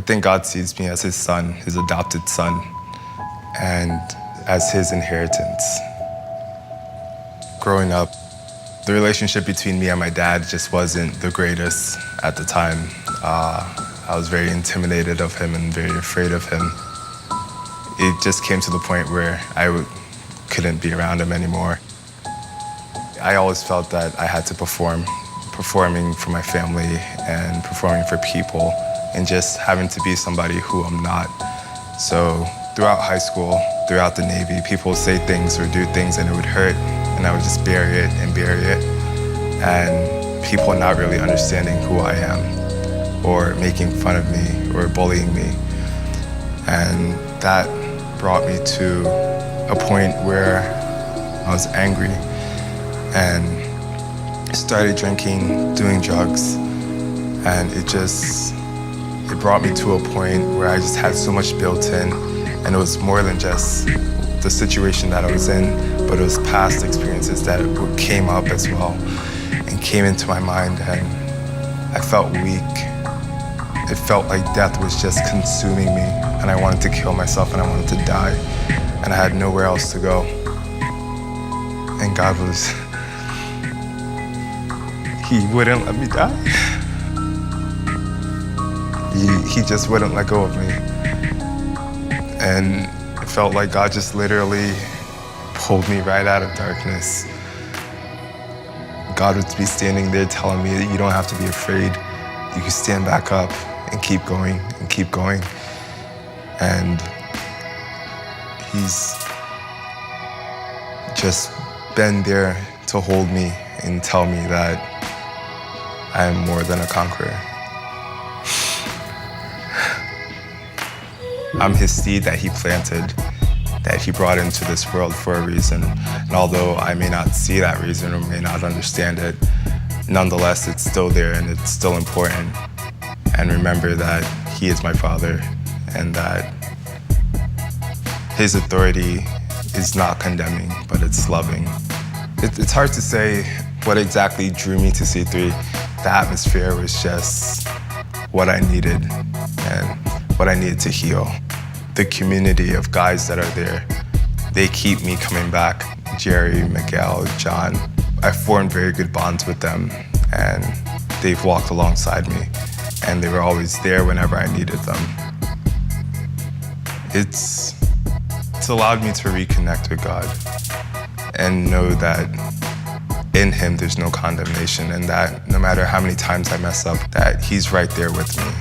think God sees me as his son, his adopted son, and as his inheritance. Growing up, the relationship between me and my dad just wasn't the greatest at the time. I was very intimidated of him and very afraid of him. It just came to the point where I couldn't be around him anymore. I always felt that I had to performing for my family and performing for people and just having to be somebody who I'm not. So throughout high school, throughout the Navy, people would say things or do things and it would hurt, and I would just bury it and bury it. And people not really understanding who I am or making fun of me or bullying me. And that brought me to a point where I was angry and started drinking, doing drugs, and it brought me to a point where I just had so much built in, and it was more than just the situation that I was in, but it was past experiences that came up as well and came into my mind, and I felt weak. It felt like death was just consuming me, and I wanted to kill myself and I wanted to die, and I had nowhere else to go. And God He wouldn't let me die. He just wouldn't let go of me. And it felt like God just literally pulled me right out of darkness. God would be standing there telling me that you don't have to be afraid. You can stand back up and keep going and keep going. And he's just been there to hold me and tell me that I am more than a conqueror. I'm his seed that he planted, that he brought into this world for a reason. And although I may not see that reason or may not understand it, nonetheless, it's still there and it's still important. And remember that he is my father and that his authority is not condemning, but it's loving. It's hard to say what exactly drew me to C3. The atmosphere was just what I needed and what I needed to heal. The community of guys that are there, they keep me coming back. Jerry, Miguel, John. I formed very good bonds with them, and they've walked alongside me, and they were always there whenever I needed them. It's allowed me to reconnect with God and know that in him there's no condemnation, and that no matter how many times I mess up, that he's right there with me.